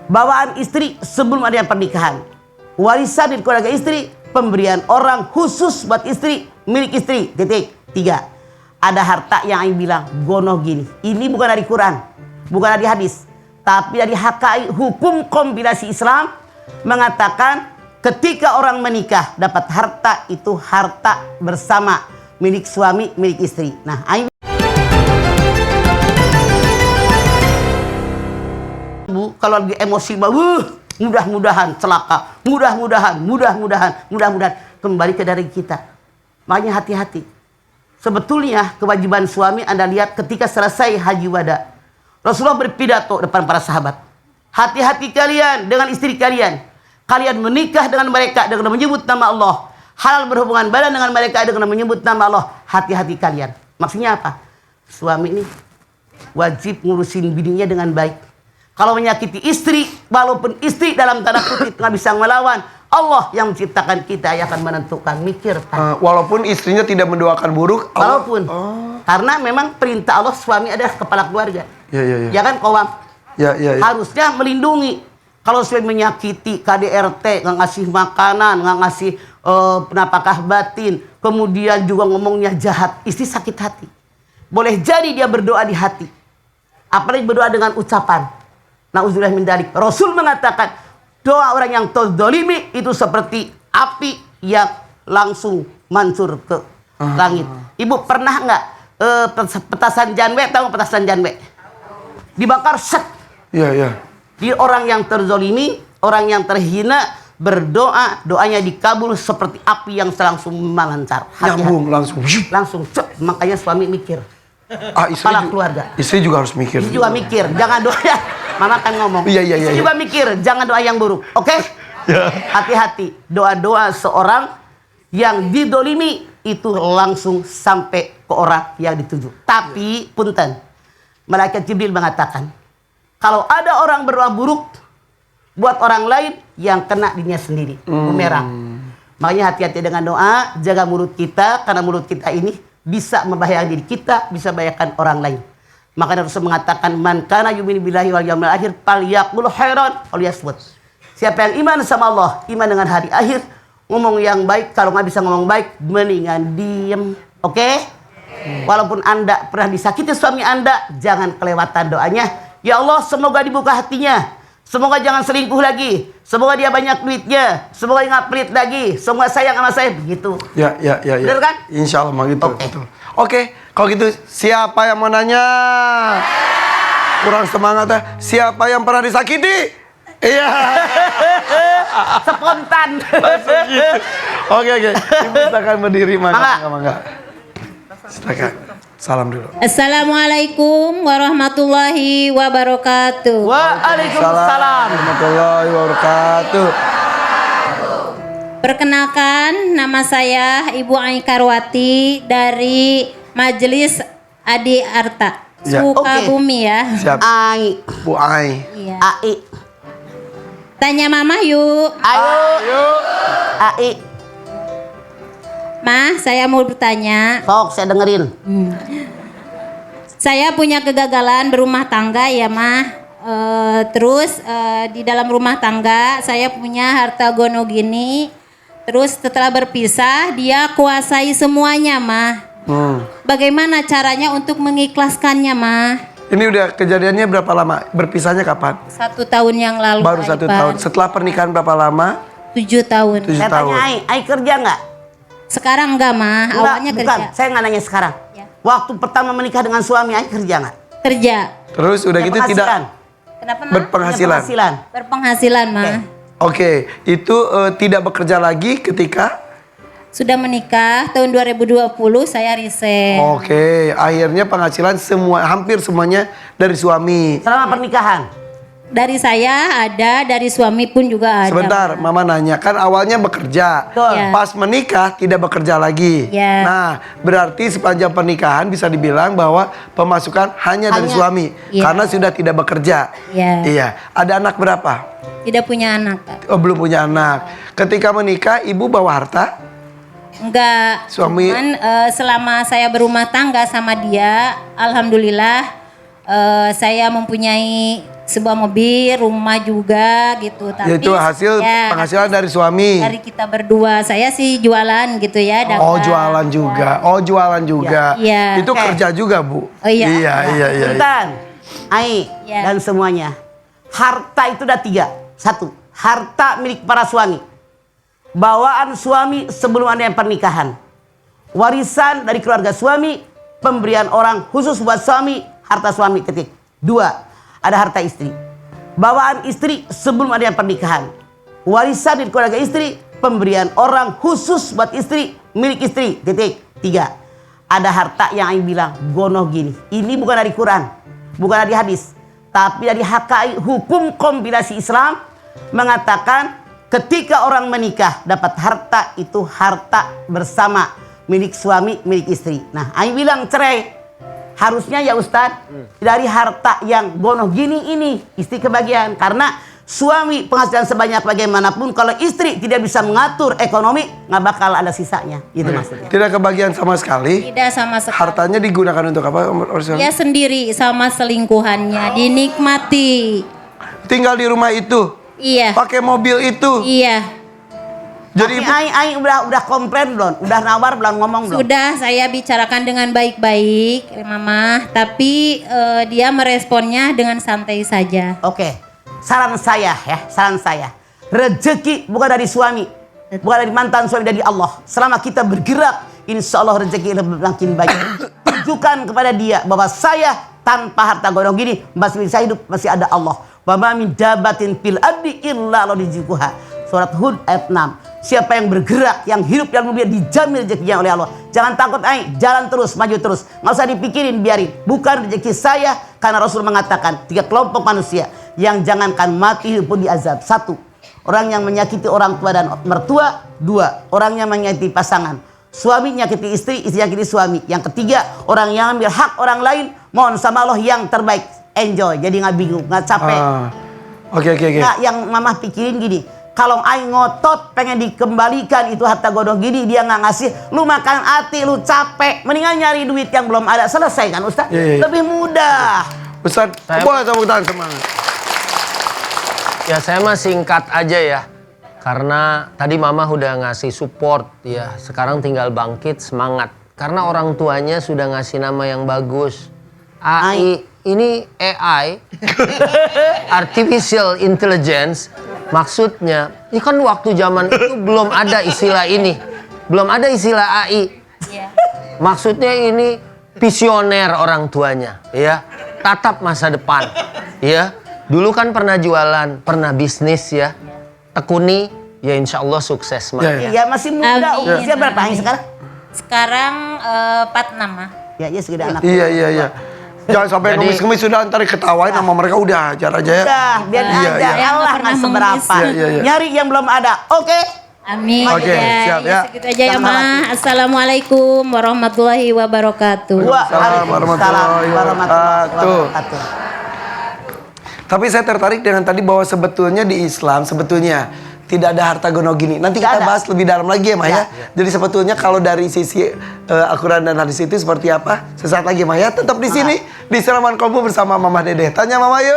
bawaan istri sebelum adanya pernikahan, warisan dari keluarga istri, pemberian orang khusus buat istri, milik istri. Titik. 3. Ada harta yang Aing bilang gono gini. Ini bukan dari Quran, bukan dari hadis, tapi dari HKI, hukum kompilasi Islam, mengatakan ketika orang menikah dapat harta itu harta bersama, milik suami, milik istri. Nah, Aing Bu, kalau lagi emosi, mudah-mudahan celaka, mudah-mudahan kembali ke dari kita. Makanya hati-hati. Sebetulnya kewajiban suami Anda lihat ketika selesai haji wada, Rasulullah berpidato depan para sahabat. Hati-hati kalian dengan istri kalian. Kalian menikah dengan mereka dengan menyebut nama Allah. Halal berhubungan badan dengan mereka dengan menyebut nama Allah. Hati-hati kalian. Maksudnya apa? Suami ini wajib ngurusin bininya dengan baik. Kalau menyakiti istri, walaupun istri dalam tanda kutip nggak bisa melawan, Allah yang menciptakan kita yang akan menentukan, mikir. Walaupun istrinya tidak mendoakan buruk. Walaupun. Karena memang perintah Allah, suami adalah kepala keluarga. Ya kan, Kowam? Ya. Harusnya melindungi. Kalau suami menyakiti, KDRT, nggak ngasih makanan, nggak ngasih penapakah batin, kemudian juga ngomongnya jahat, istri sakit hati. Boleh jadi dia berdoa di hati. Apalagi berdoa dengan ucapan. Nauzubillah min dzalik. Rasul mengatakan doa orang yang tadzalimi itu seperti api yang langsung mancur ke langit. Ibu pernah nggak petasan janwe? Tahu petasan janwe? Dibakar set. Iya. Di orang yang terzalimi, orang yang terhina berdoa, doanya dikabul seperti api yang langsung melancar. Nyambung langsung. Cek. Makanya suami mikir. Istri keluarga. Istri juga harus mikir. Istri juga mikir. Jangan doa. Mama kan ngomong. Iya. Istri juga mikir. Jangan doa yang buruk. Oke? Ya. Hati-hati. Doa-doa seorang yang didolimi itu langsung sampai ke orang yang dituju. Tapi punten, malaikat Jibril mengatakan, kalau ada orang berdoa buruk buat orang lain, yang kena dirinya sendiri. Bumerang. Makanya hati-hati dengan doa, jaga mulut kita, karena mulut kita ini bisa membahayakan diri kita, bisa membahayakan orang lain. Makanya Rasul mengatakan, man kana yu'minu billahi wal yawmil akhir falyaqul khairan aw liyasmut. Siapa yang iman sama Allah, iman dengan hari akhir, ngomong yang baik. Kalau nggak bisa ngomong baik, mendingan diem. Oke? Walaupun Anda pernah disakiti suami Anda, jangan kelewatan doanya. Ya Allah, semoga dibuka hatinya. Semoga jangan selingkuh lagi. Semoga dia banyak duitnya. Semoga nggak pelit lagi. Semoga sayang sama saya. Begitu. Ya. Benar kan? Insya Allah begitu. Oke, kalau gitu siapa yang mau nanya? Kurang semangat ya. Siapa yang pernah disakiti? Iya. Spontan. Oke. Ibu silakan berdiri, mangga. Silakan. Salam dulu. Assalamualaikum warahmatullahi wabarakatuh. Waalaikumsalam warahmatullahi wabarakatuh. Perkenalkan, nama saya Ibu Ai Karwati dari Majelis Adi Arta, Sukabumi ya. Siap. Ai. Bu Ai. Iya. Ai. Tanya mama yuk. Ayo. Ai. Ma, saya mau bertanya. Sok, saya dengerin. Saya punya kegagalan berumah tangga ya Ma. Terus di dalam rumah tangga saya punya harta gono gini. Terus setelah berpisah dia kuasai semuanya Ma. Bagaimana caranya untuk mengikhlaskannya Ma? Ini udah kejadiannya berapa lama? Berpisahnya kapan? 1 tahun yang lalu. Baru 1 tahun. Setelah pernikahan berapa lama? 7 tahun. 7 Saya tahun. tanya Ai kerja nggak? Sekarang enggak Ma, awalnya bukan. kerja. Saya nggak nanya sekarang. Ya. Waktu pertama menikah dengan suami Ai kerja nggak? Kerja. Terus udah gitu tidak Kenapa Ma? berpenghasilan. Berpenghasilan Ma. Oke, itu tidak bekerja lagi ketika Sudah menikah tahun 2020 saya resign. Oke, akhirnya penghasilan hampir semuanya dari suami. Selama pernikahan. Dari saya ada, dari suami pun juga ada. Sebentar, Mama nanya, kan awalnya bekerja. Betul. Ya. Pas menikah tidak bekerja lagi. Ya. Nah, berarti sepanjang pernikahan bisa dibilang bahwa pemasukan hanya dari suami. Ya. Karena sudah tidak bekerja. Ya. Iya. Ada anak berapa? Tidak punya anak. Oh, belum punya anak. Ketika menikah, ibu bawa harta? Enggak. Suami- Cuman selama saya berumah tangga sama dia, alhamdulillah saya mempunyai sebuah mobil, rumah juga gitu. Tapi Itu hasil ya, penghasilan dari suami. dari kita berdua. Saya sih jualan gitu ya. Oh, dagang. jualan juga. Oh, jualan juga. Iya. Itu Oke. kerja juga, Bu. Oh, iya. Iya. Punten, Ai Ya. dan semuanya. Harta itu ada 3. 1, harta milik para suami. Bawaan suami sebelum ada pernikahan. Warisan dari keluarga suami, pemberian orang khusus buat suami, harta suami ketik. 2, ada harta istri. Bawaan istri sebelum ada pernikahan. Warisan dari keluarga istri, pemberian orang khusus buat istri, milik istri, titik. 3, ada harta yang Aing bilang gonoh gini. Ini bukan dari Quran, bukan dari hadis, tapi dari HKI, hukum kompilasi Islam, mengatakan ketika orang menikah dapat harta itu harta bersama, milik suami, milik istri. Nah, Aing bilang cerai harusnya ya Ustadz dari harta yang gonoh gini ini istri kebagian, karena suami penghasilan sebanyak bagaimanapun kalau istri tidak bisa mengatur ekonomi nggak bakal ada sisanya, itu maksudnya. Tidak kebagian sama sekali. Tidak sama sekali. Hartanya digunakan untuk apa? Dia sendiri sama selingkuhannya dinikmati. Tinggal di rumah itu, Iya. pakai mobil itu. Iya. Jadi Tapi Aing udah komplain belum, udah nawar belum, ngomong belum. Sudah saya bicarakan dengan baik-baik, Mama, tapi dia meresponnya dengan santai saja. Oke, saran saya ya, saran saya. Rezeki bukan dari suami, bukan dari mantan suami, dari Allah. Selama kita bergerak, insya Allah rezeki lebih makin baik. Tunjukkan kepada dia bahwa saya tanpa harta gondong gini masih bisa hidup, masih ada Allah. Wa ma min dabatin fil ardi illa rizquha. Surat Hud ayat 6. Siapa yang bergerak, yang hidup dalam dunia dijamin rezekinya oleh Allah. Jangan takut, jalan terus, maju terus. Nggak usah dipikirin, biarin. Bukan rezeki saya, karena Rasul mengatakan 3 kelompok manusia yang jangankan mati hidup pun diazab. 1, orang yang menyakiti orang tua dan mertua. 2, orang yang menyakiti pasangan. Suami nyakiti istri, istri nyakiti suami. Yang ketiga, orang yang ambil hak orang lain. Mohon sama Allah yang terbaik. Enjoy, jadi nggak bingung, nggak capek. Oke. Nah, yang mama pikirin gini. Kalau Aing ngotot pengen dikembalikan itu harta godoh gini, dia nggak ngasih, lu makan hati, lu capek, mendingan nyari duit yang belum ada, selesai kan Ustaz? Iya. Lebih mudah. Ustaz, boleh tepuk tangan semangat. Ya saya mah singkat aja ya. Karena tadi mama udah ngasih support ya. Sekarang tinggal bangkit semangat. Karena orang tuanya sudah ngasih nama yang bagus. AI, ini AI, Artificial Intelligence. Maksudnya, ini kan waktu zaman itu belum ada istilah ini. Belum ada istilah AI. Iya. Maksudnya ini visioner orang tuanya, ya. Tatap masa depan, ya. Dulu kan pernah jualan, pernah bisnis ya. Tekuni, ya insya Allah sukses mah. Ya. Iya, masih muda. Amin. Usia berapa Aing sekarang? Sekarang 46 mah. Ya segede anak. Iya. Jangan sampai Jadi- ngemis-ngemis sudah ntar ketawain sama mereka, udah ajar aja ya. Udah, biar Iya, aja. iya. Saya nggak Allah pernah nggak seberapa. mengemis. Iya. Nyari yang belum ada. Oke. Amin. Oke, siap ya. Segitu aja ya, Terima Ma. kasih. Assalamualaikum warahmatullahi wabarakatuh. Waalaikumsalam warahmatullahi wabarakatuh. Tapi saya tertarik dengan tadi bahwa sebetulnya di Islam sebetulnya tidak ada harta gono gini. Nanti Tidak kita ada. bahas lebih dalam lagi ya, Maya. Jadi sebetulnya kalau dari sisi Al-Quran dan hadis itu seperti apa? Sesaat lagi, Maya. Tetap di sini di Siraman Kolbu bersama Mama Dede. Tanya Mama yuk.